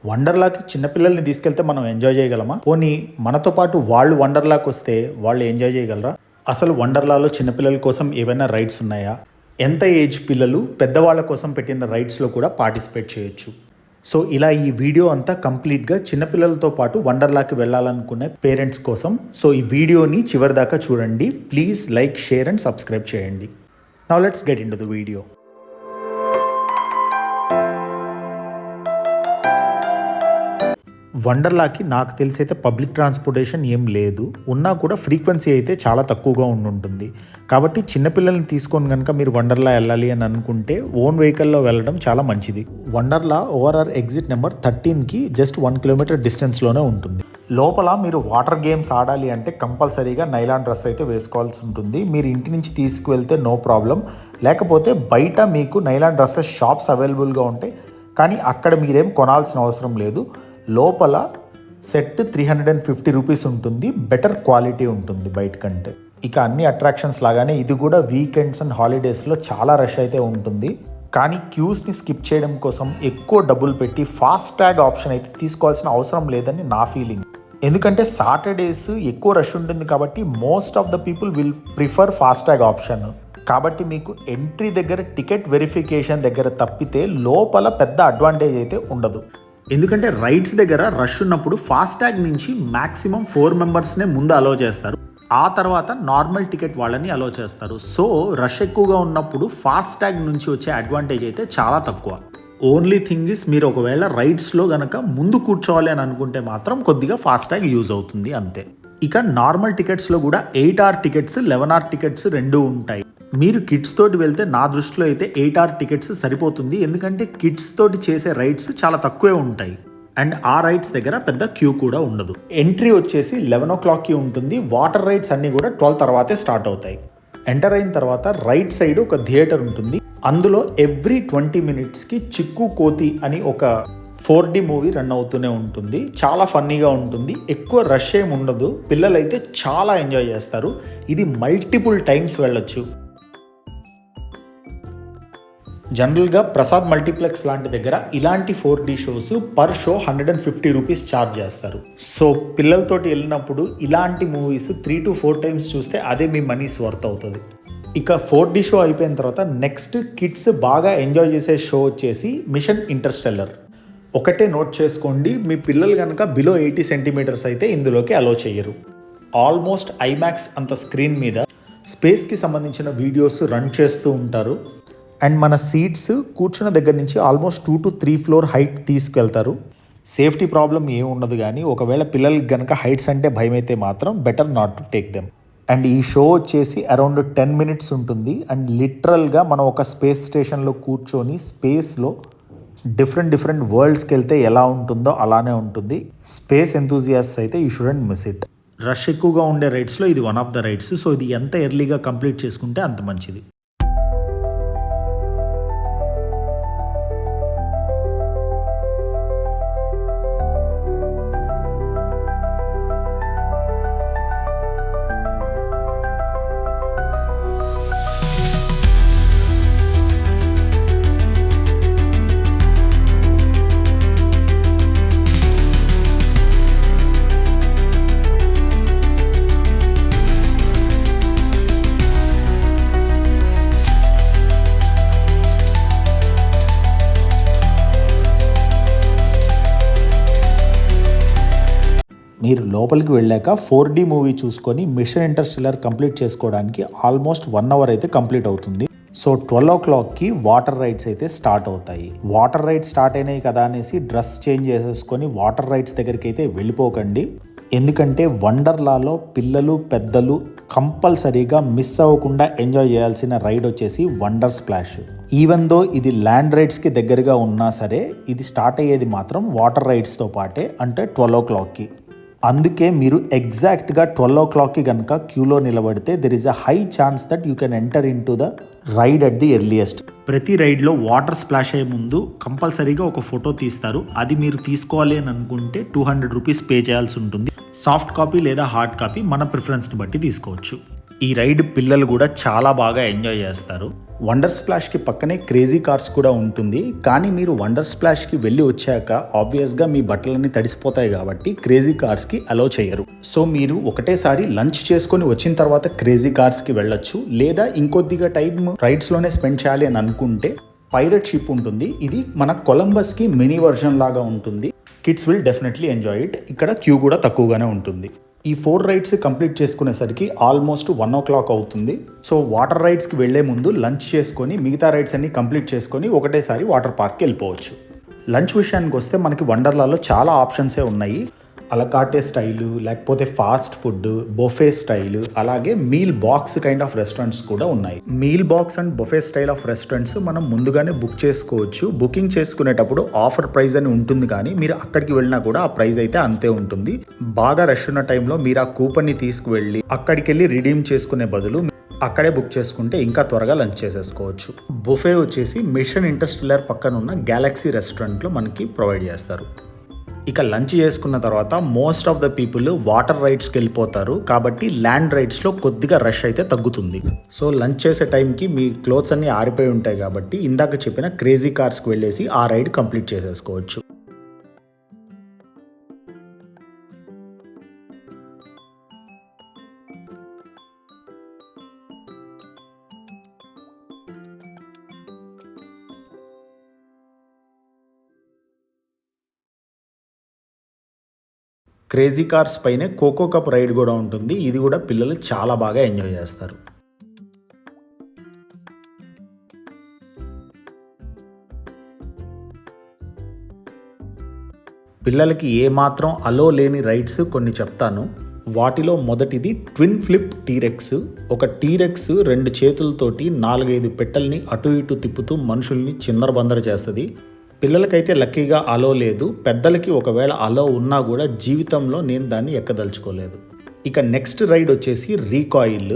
వండర్లాకి చిన్నపిల్లల్ని తీసుకెళ్తే మనం ఎంజాయ్ చేయగలమా? పోనీ మనతో పాటు వాళ్ళు వండర్లాకి వస్తే వాళ్ళు ఎంజాయ్ చేయగలరా? అసలు వండర్లాలో చిన్నపిల్లల కోసం ఏవైనా రైడ్స్ ఉన్నాయా? ఎంత ఏజ్ పిల్లలు పెద్దవాళ్ళ కోసం పెట్టిన రైడ్స్లో కూడా పార్టిసిపేట్ చేయొచ్చు. సో ఇలా ఈ వీడియో అంతా కంప్లీట్గా చిన్నపిల్లలతో పాటు వండర్లాకి వెళ్ళాలనుకునే పేరెంట్స్ కోసం. సో ఈ వీడియోని చివరి దాకా చూడండి. Please like, share and subscribe చేయండి. Now let's get into the video. వండర్లాకి నాకు తెలిసి అయితే పబ్లిక్ ట్రాన్స్పోర్టేషన్ ఏం లేదు, ఉన్నా కూడా ఫ్రీక్వెన్సీ అయితే చాలా తక్కువగా ఉంటుంది. కాబట్టి చిన్నపిల్లల్ని తీసుకొని కనుక మీరు వండర్లా వెళ్ళాలి అని అనుకుంటే ఓన్ వెహికల్లో వెళ్ళడం చాలా మంచిది. వండర్లా ఓఆర్ఆర్ ఎగ్జిట్ నెంబర్ 13కి జస్ట్ 1 కిలోమీటర్ డిస్టెన్స్లోనే ఉంటుంది. లోపల మీరు వాటర్ గేమ్స్ ఆడాలి అంటే కంపల్సరీగా నైలాన్ డ్రెస్ అయితే వేసుకోవాల్సి ఉంటుంది. మీరు ఇంటి నుంచి తీసుకువెళ్తే నో ప్రాబ్లం, లేకపోతే బయట మీకు నైలాన్ డ్రెస్సెస్ షాప్స్ అవైలబుల్గా ఉంటాయి, కానీ అక్కడ మీరేం కొనాల్సిన అవసరం లేదు. లోపల సెట్ 350 రూపీస్ ఉంటుంది. బెటర్ క్వాలిటీ ఉంటుంది బయట కంటే. ఇక అన్ని అట్రాక్షన్స్ లాగానే ఇది కూడా వీకెండ్స్ అండ్ హాలిడేస్లో చాలా రష్ అయితే ఉంటుంది. కానీ క్యూస్ని స్కిప్ చేయడం కోసం ఎక్కువ డబ్బులు పెట్టి ఫాస్ట్ ట్యాగ్ ఆప్షన్ అయితే తీసుకోవాల్సిన అవసరం లేదని నా ఫీలింగ్. ఎందుకంటే సాటర్డేస్ ఎక్కువ రష్ ఉంటుంది కాబట్టి most of the people will prefer fast tag option. కాబట్టి మీకు ఎంట్రీ దగ్గర టికెట్ వెరిఫికేషన్ దగ్గర తప్పితే లోపల పెద్ద అడ్వాంటేజ్ అయితే ఉండదు. ఎందుకంటే రైడ్స్ దగ్గర రష్ ఉన్నప్పుడు ఫాస్ట్ ట్యాగ్ నుంచి మ్యాక్సిమం 4 మెంబర్స్నే ముందు అలో చేస్తారు, ఆ తర్వాత నార్మల్ టికెట్ వాళ్ళని అలో చేస్తారు. సో రష్ ఎక్కువగా ఉన్నప్పుడు ఫాస్ట్ ట్యాగ్ నుంచి వచ్చే అడ్వాంటేజ్ అయితే చాలా తక్కువ. ఓన్లీ థింగ్ ఇస్ మీరు ఒకవేళ రైడ్స్లో గనక ముందు కూర్చోవాలి అని అనుకుంటే మాత్రం కొద్దిగా ఫాస్ట్ ట్యాగ్ యూజ్ అవుతుంది అంతే. ఇక నార్మల్ టికెట్స్లో కూడా 8 hour టికెట్స్, 11 hour టికెట్స్ రెండూ ఉంటాయి. మీరు కిడ్స్ తోటి వెళ్తే నా దృష్టిలో అయితే 8 hour టికెట్స్ సరిపోతుంది. ఎందుకంటే కిడ్స్ తోటి చేసే రైడ్స్ చాలా తక్కువే ఉంటాయి అండ్ ఆ రైడ్స్ దగ్గర పెద్ద క్యూ కూడా ఉండదు. ఎంట్రీ వచ్చేసి 11 o'clockకి ఉంటుంది. వాటర్ రైడ్స్ అన్నీ కూడా 12 తర్వాతే స్టార్ట్ అవుతాయి. ఎంటర్ అయిన తర్వాత రైట్ సైడ్ ఒక థియేటర్ ఉంటుంది. అందులో ఎవ్రీ 20 minutesకి చిక్కు కోతి అని ఒక 4D మూవీ రన్ అవుతూనే ఉంటుంది. చాలా ఫన్నీగా ఉంటుంది. ఎక్కువ రష్ ఏమి ఉండదు. పిల్లలైతే చాలా ఎంజాయ్ చేస్తారు. ఇది మల్టిపుల్ టైమ్స్ వెళ్ళొచ్చు. జనరల్గా ప్రసాద్ మల్టీప్లెక్స్ లాంటి దగ్గర ఇలాంటి 4D shows per show 150 rupees charge చేస్తారు. సో పిల్లలతోటి వెళ్ళినప్పుడు ఇలాంటి మూవీస్ 3 to 4 times చూస్తే అదే మీ మనీస్ వర్త్ అవుతుంది. ఇక 4D షో అయిపోయిన తర్వాత నెక్స్ట్ కిడ్స్ బాగా ఎంజాయ్ చేసే షో వచ్చేసి మిషన్ ఇంటర్స్టెల్లర్. ఒకటే నోట్ చేసుకోండి, మీ పిల్లలు కనుక బిలో 80 centimeters అయితే ఇందులోకి అలో చేయరు. ఆల్మోస్ట్ ఐమాక్స్ అంత స్క్రీన్ మీద స్పేస్కి సంబంధించిన వీడియోస్ రన్ చేస్తూ ఉంటారు అండ్ మన సీట్స్ కూర్చున్న దగ్గర నుంచి ఆల్మోస్ట్ 2 to 3 floor హైట్ తీసుకెళ్తారు. సేఫ్టీ ప్రాబ్లం ఏమి ఉండదు, కానీ ఒకవేళ పిల్లలకి కనుక హైట్స్ అంటే భయం అయితే మాత్రం better not to take them. And ఈ షో వచ్చేసి అరౌండ్ 10 minutes ఉంటుంది అండ్ లిటరల్గా మనం ఒక స్పేస్ స్టేషన్లో కూర్చొని స్పేస్లో డిఫరెంట్ వరల్డ్స్కి వెళ్తే ఎలా ఉంటుందో అలానే ఉంటుంది. స్పేస్ ఎంతూజియాస్ట్స్ అయితే you shouldn't miss it. Rush ఎక్కువగా ఉండే రైడ్స్లో ఇది one of the rides. So ఇది ఎంత ఎర్లీగా కంప్లీట్ చేసుకుంటే అంత మంచిది. మీరు లోపలికి వెళ్ళాక 4D మూవీ చూసుకొని మిషన్ ఇంటర్స్టెల్లర్ కంప్లీట్ చేసుకోవడానికి ఆల్మోస్ట్ 1 hour అయితే కంప్లీట్ అవుతుంది. సో 12 o'clockకి వాటర్ రైడ్స్ అయితే స్టార్ట్ అవుతాయి. వాటర్ రైడ్స్ స్టార్ట్ అయినాయి కదా అనేసి డ్రెస్ చేంజ్ చేసేసుకొని వాటర్ రైడ్స్ దగ్గరికి అయితే వెళ్ళిపోకండి. ఎందుకంటే వండర్లాలో పిల్లలు పెద్దలు కంపల్సరీగా మిస్ అవ్వకుండా ఎంజాయ్ చేయాల్సిన రైడ్ వచ్చేసి వండర్ స్ప్లాష్. ఈవెన్ దో ఇది ల్యాండ్ రైడ్స్కి దగ్గరగా ఉన్నా సరే ఇది స్టార్ట్ అయ్యేది మాత్రం వాటర్ రైడ్స్తో పాటే, అంటే 12 o'clockకి. అందుకే మీరు ఎగ్జాక్ట్గా 12 o'clockకి కనుక క్యూలో నిలబడితే there is a high chance that you can enter into the ride at the earliest. ప్రతి రైడ్లో వాటర్ స్ప్లాష్ అయ్యే ముందు కంపల్సరీగా ఒక ఫోటో తీస్తారు. అది మీరు తీసుకోవాలి అని అనుకుంటే 200 రూపీస్ పే చేయాల్సి ఉంటుంది. సాఫ్ట్ కాపీ లేదా హార్డ్ కాపీ మన ప్రిఫరెన్స్ని బట్టి తీసుకోవచ్చు. ఈ రైడ్ పిల్లలు కూడా చాలా బాగా ఎంజాయ్ చేస్తారు. వండర్ స్ప్లాష్కి పక్కనే క్రేజీ కార్స్ కూడా ఉంటుంది. కానీ మీరు వండర్ స్ప్లాష్కి వెళ్ళి వచ్చాక ఆబ్వియస్గా మీ బట్టలన్నీ తడిసిపోతాయి కాబట్టి క్రేజీ కార్స్కి అలో చేయరు. సో మీరు ఒకటేసారి లంచ్ చేసుకొని వచ్చిన తర్వాత క్రేజీ కార్స్కి వెళ్ళొచ్చు. లేదా ఇంకొద్దిగా టైం రైడ్స్లోనే స్పెండ్ చేయాలి అని అనుకుంటే పైరట్ షిప్ ఉంటుంది. ఇది మన కొలంబస్కి మినీ వర్షన్ లాగా ఉంటుంది. Kids will definitely enjoy it. ఇక్కడ క్యూ కూడా తక్కువగానే ఉంటుంది. ఈ 4 రైడ్స్ కంప్లీట్ చేసుకునేసరికి ఆల్మోస్ట్ 1 o'clock అవుతుంది. సో వాటర్ రైడ్స్కి వెళ్లే ముందు లంచ్ చేసుకొని మిగతా రైడ్స్ అన్ని కంప్లీట్ చేసుకొని ఒకటేసారి వాటర్ పార్క్కి వెళ్ళిపోవచ్చు. లంచ్ విషయానికి వస్తే మనకి వండర్లాలో చాలా ఆప్షన్సే ఉన్నాయి. అలకాటే స్టైలు, లేకపోతే ఫాస్ట్ ఫుడ్, బొఫే స్టైల్, అలాగే meal box kind of restaurants కూడా ఉన్నాయి. Meal box and buffet style of restaurants మనం ముందుగానే బుక్ చేసుకోవచ్చు. బుకింగ్ చేసుకునేటప్పుడు ఆఫర్ ప్రైస్ అని ఉంటుంది, కానీ మీరు అక్కడికి వెళ్ళినా కూడా ఆ ప్రైస్ అయితే అంతే ఉంటుంది. బాగా రష్ ఉన్న టైంలో మీరు ఆ కూపన్ని తీసుకువెళ్ళి అక్కడికి వెళ్ళి రిడీమ్ చేసుకునే బదులు అక్కడే బుక్ చేసుకుంటే ఇంకా త్వరగా లంచ్ చేసేసుకోవచ్చు. బుఫే వచ్చేసి మిషన్ ఇంటర్స్టెల్లర్ పక్కన ఉన్న గ్యాలక్సీ రెస్టారెంట్లో మనకి ప్రొవైడ్ చేస్తారు. ఇక లంచ్ చేసుకున్న తర్వాత most of the people water రైడ్స్కి వెళ్ళిపోతారు. కాబట్టి ల్యాండ్ రైడ్స్లో కొద్దిగా రష్ అయితే తగ్గుతుంది. సో లంచ్ చేసే టైంకి మీ క్లోత్స్ అన్నీ ఆరిపోయి ఉంటాయి కాబట్టి ఇందాక చెప్పిన క్రేజీ కార్స్కి వెళ్ళేసి ఆ రైడ్ కంప్లీట్ చేసేసుకోవచ్చు. క్రేజీ కార్స్ పైనే కోకో కప్ రైడ్ కూడా ఉంటుంది. ఇది కూడా పిల్లలు చాలా బాగా ఎంజాయ్ చేస్తారు. పిల్లలకి ఏమాత్రం అలో లేని రైడ్స్ కొన్ని చెప్తాను. వాటిలో మొదటిది ట్విన్ ఫ్లిప్ టీరెక్స్. ఒక టీరెక్స్ 2 చేతులతోటి 4-5 పెట్టెల్ని అటు ఇటు తిప్పుతూ మనుషుల్ని చిందరబందర చేస్తుంది. పిల్లలకైతే లక్కీగా అలో లేదు. పెద్దలకి ఒకవేళ అలో ఉన్నా కూడా జీవితంలో నేను దాన్ని ఎక్కదలుచుకోలేదు. ఇక నెక్స్ట్ రైడ్ వచ్చేసి రీకాయిల్.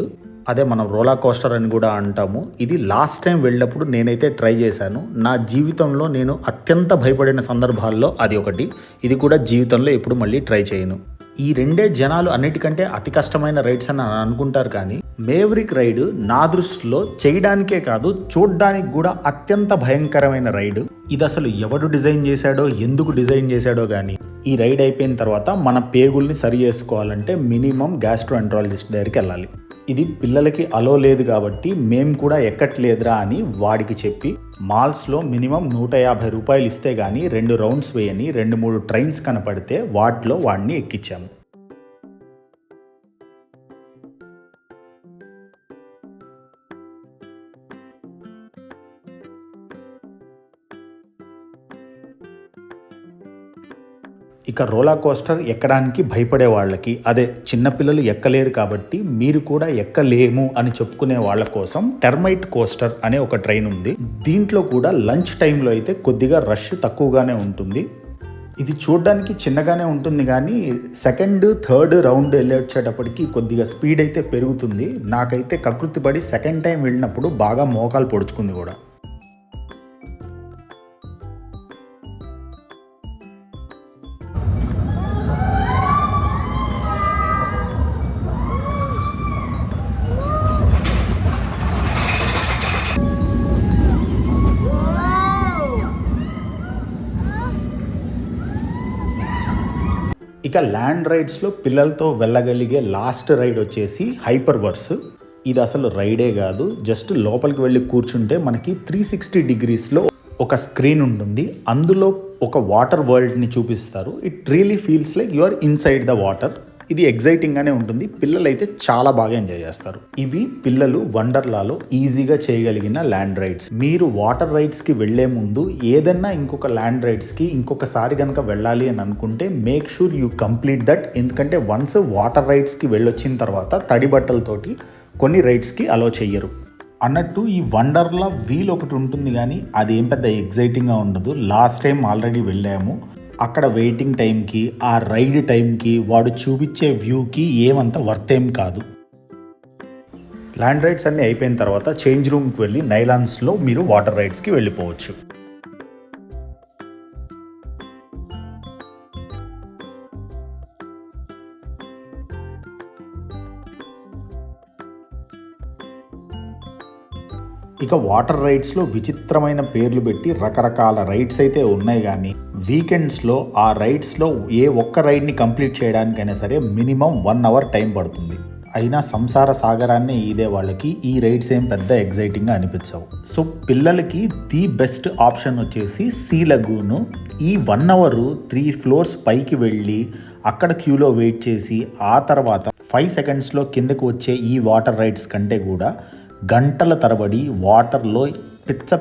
అదే మనం రోలా కోస్టర్ అని కూడా అంటాము. ఇది లాస్ట్ టైం వెళ్ళినప్పుడు నేనైతే ట్రై చేశాను. నా జీవితంలో నేను అత్యంత భయపడిన సందర్భాల్లో అది ఒకటి. ఇది కూడా జీవితంలో ఎప్పుడు మళ్ళీ ట్రై చేయను. ఈ 2 జనాలు అన్నిటికంటే అతి కష్టమైన రైడ్స్ అని అనుకుంటారు, కానీ మేవరిక్ రైడ్ నా దృష్టిలో చేయడానికే కాదు చూడ్డానికి కూడా అత్యంత భయంకరమైన రైడ్. ఇది అసలు ఎవడు డిజైన్ చేశాడో, ఎందుకు డిజైన్ చేశాడో కానీ ఈ రైడ్ అయిపోయిన తర్వాత మన పేగుల్ని సరి చేసుకోవాలంటే మినిమం గ్యాస్ట్రోఎంట్రాలజిస్ట్ దగ్గరికి వెళ్ళాలి. ఇది పిల్లలకి అలో లేదు కాబట్టి మేము కూడా ఎక్కట్లేదురా అని వాడికి చెప్పి మాల్స్లో మినిమం 150 రూపాయలు ఇస్తే కానీ 2 రౌండ్స్ వేయని 2-3 ట్రైన్స్ కనపడితే వాటిలో వాడిని ఎక్కించాము. ఇక రోలా కోస్టర్ ఎక్కడానికి భయపడే వాళ్ళకి, అదే చిన్నపిల్లలు ఎక్కలేరు కాబట్టి మీరు కూడా ఎక్కలేము అని చెప్పుకునే వాళ్ళ కోసం టెర్మైట్ కోస్టర్ అనే ఒక ట్రైన్ ఉంది. దీంట్లో కూడా లంచ్ టైంలో అయితే కొద్దిగా రష్ తక్కువగానే ఉంటుంది. ఇది చూడడానికి చిన్నగానే ఉంటుంది, కానీ సెకండ్ థర్డ్ రౌండ్ వెళ్ళొచ్చేటప్పటికి కొద్దిగా స్పీడ్ అయితే పెరుగుతుంది. నాకైతే కకృతి పడి సెకండ్ టైం వెళ్ళినప్పుడు బాగా మోకాలు పొడుచుకుంది కూడా. ఇక ల్యాండ్ రైడ్స్లో పిల్లలతో వెళ్ళగలిగే లాస్ట్ రైడ్ వచ్చేసి హైపర్ వర్స్. ఇది అసలు రైడే కాదు, జస్ట్ లోపలికి వెళ్ళి కూర్చుంటే మనకి 360 degreesలో ఒక స్క్రీన్ ఉంటుంది. అందులో ఒక వాటర్ వరల్డ్ని చూపిస్తారు. It really feels like you are inside the water. ఇది ఎగ్జైటింగ్గానే ఉంటుంది. పిల్లలు అయితే చాలా బాగా ఎంజాయ్ చేస్తారు. ఇవి పిల్లలు వండర్లాలో ఈజీగా చేయగలిగిన ల్యాండ్ రైడ్స్. మీరు వాటర్ రైడ్స్కి వెళ్లే ముందు ఏదన్నా ఇంకొక ల్యాండ్ రైడ్స్కి ఇంకొకసారి కనుక వెళ్ళాలి అని అనుకుంటే make sure you complete that. ఎందుకంటే వన్స్ వాటర్ రైడ్స్కి వెళ్ళొచ్చిన తర్వాత తడి బట్టలతోటి కొన్ని రైడ్స్కి అలో చెయ్యరు. అన్నట్టు ఈ వండర్లా వీల్ ఒకటి ఉంటుంది, కానీ అది ఏం పెద్ద ఎగ్జైటింగ్గా ఉండదు. లాస్ట్ టైం ఆల్రెడీ వెళ్ళాము. అక్కడ వెయిటింగ్ టైంకి, ఆ రైడ్ టైంకి, వాడు చూపించే వ్యూకి ఏమంత వర్త్ ఏం కాదు. ల్యాండ్ రైడ్స్ అన్నీ అయిపోయిన తర్వాత చేంజ్ రూమ్కి వెళ్ళి నైలాన్స్లో మీరు వాటర్ రైడ్స్కి వెళ్ళిపోవచ్చు. ఇక వాటర్ రైడ్స్లో విచిత్రమైన పేర్లు పెట్టి రకరకాల రైడ్స్ అయితే ఉన్నాయి, కానీ వీకెండ్స్లో ఆ రైడ్స్లో ఏ ఒక్క రైడ్ని కంప్లీట్ చేయడానికైనా సరే మినిమం 1 అవర్ టైం పడుతుంది. అయినా సంసార సాగరాన్ని ఈదే వాళ్ళకి ఈ రైడ్స్ ఏం పెద్ద ఎగ్జైటింగ్గా అనిపించవు. సో పిల్లలకి ది బెస్ట్ ఆప్షన్ వచ్చేసి సీ లగూను. ఈ 1 అవర్ 3 ఫ్లోర్స్ పైకి వెళ్ళి అక్కడ క్యూలో వెయిట్ చేసి ఆ తర్వాత 5 సెకండ్స్లో కిందకు వచ్చే ఈ వాటర్ రైడ్స్ కంటే కూడా గంటల తరబడి వాటర్లో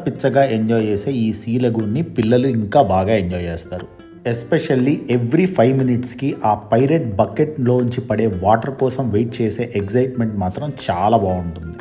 పిచ్చగా ఎంజాయ్ చేసే ఈ సీ లగూన్ని పిల్లలు ఇంకా బాగా ఎంజాయ్ చేస్తారు. ఎస్పెషల్లీ ఎవ్రీ 5 మినిట్స్కి ఆ పైరెట్ బకెట్లోంచి పడే వాటర్ కోసం వెయిట్ చేసే ఎగ్జైట్మెంట్ మాత్రం చాలా బాగుంటుంది.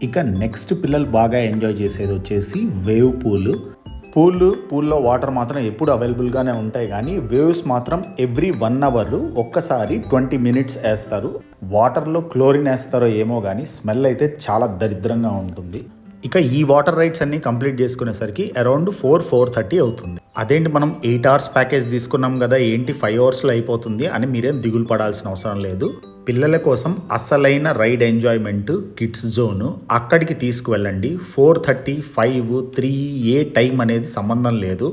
ఇక నెక్స్ట్ పిల్లలు బాగా ఎంజాయ్ చేసేది వచ్చేసి వేవ్ పూల్లో వాటర్ మాత్రం ఎప్పుడు అవైలబుల్గానే ఉంటాయి, కానీ వేవ్స్ మాత్రం ఎవ్రీ 1 అవర్ ఒక్కసారి 20 మినిట్స్ వేస్తారు. వాటర్లో క్లోరిన్ వేస్తారో ఏమో కానీ స్మెల్ అయితే చాలా దరిద్రంగా ఉంటుంది. ఇక ఈ వాటర్ రైడ్స్ అన్ని కంప్లీట్ చేసుకునేసరికి అరౌండ్ 4-4:30 అవుతుంది. అదేంటి మనం 8 అవర్స్ ప్యాకేజ్ తీసుకున్నాం కదా, ఏంటి 5 అవర్స్లో అయిపోతుంది అని మీరేం దిగులు పడాల్సిన అవసరం లేదు. పిల్లల కోసం అసలైన రైడ్ ఎంజాయ్మెంట్ కిడ్స్ జోను, అక్కడికి తీసుకువెళ్ళండి. 4:30, 5, 3 ఏ టైం అనేది సంబంధం లేదు.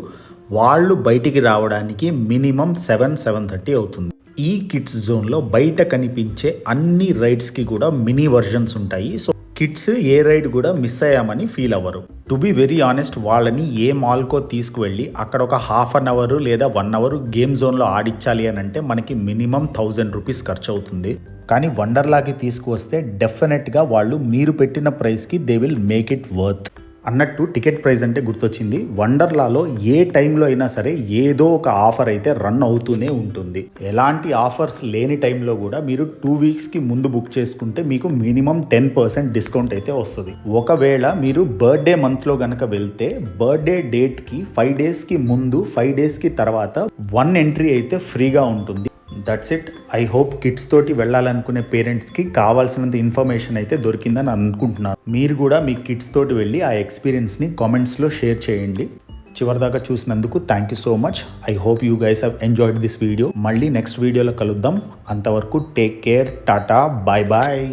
వాళ్ళు బయటికి రావడానికి మినిమం 7-7:30 అవుతుంది. ఈ కిడ్స్ జోన్లో బయట కనిపించే అన్ని రైడ్స్కి కూడా మినీ వర్జన్స్ ఉంటాయి. సో కిడ్స్ ఏ రైడ్ కూడా మిస్ అయ్యామని ఫీల్ అవ్వరు. టు బి వెరీ ఆనెస్ట్, వాళ్ళని ఏ మాల్కో తీసుకువెళ్ళి అక్కడ ఒక హాఫ్ అన్ అవర్ లేదా 1 అవర్ గేమ్ జోన్లో ఆడించాలి అని అంటే మనకి మినిమం 1000 రూపీస్ ఖర్చు అవుతుంది. కానీ వండర్లాకి తీసుకువస్తే డెఫినెట్గా వాళ్ళు మీరు పెట్టిన ప్రైస్కి they will make it worth. అన్నట్టు టికెట్ ప్రైస్ అంటే గుర్తొచ్చింది. వండర్లాలో ఏ టైంలో అయినా సరే ఏదో ఒక ఆఫర్ అయితే రన్ అవుతూనే ఉంటుంది. ఎలాంటి ఆఫర్స్ లేని టైంలో కూడా మీరు 2 వీక్స్కి ముందు బుక్ చేసుకుంటే మీకు మినిమం 10% డిస్కౌంట్ అయితే వస్తుంది. ఒకవేళ మీరు బర్త్డే మంత్లో కనుక వెళ్తే బర్త్డే డేట్కి 5 డేస్కి ముందు 5 డేస్కి తర్వాత 1 ఎంట్రీ అయితే ఫ్రీగా ఉంటుంది. That's it. I hope kids తోటి వెళ్ళాలనుకునే పేరెంట్స్కి కావాల్సినంత ఇన్ఫర్మేషన్ అయితే దొరికిందని అనుకుంటున్నాను. మీరు కూడా మీ కిడ్స్ తోటి వెళ్ళి ఆ ఎక్స్పీరియన్స్ని కామెంట్స్లో షేర్ చేయండి. చివరిదాకా చూసినందుకు thank you so much. I hope you guys have enjoyed this video. మళ్ళీ నెక్స్ట్ వీడియోలో కలుద్దాం. అంతవరకు take care, tata, bye bye.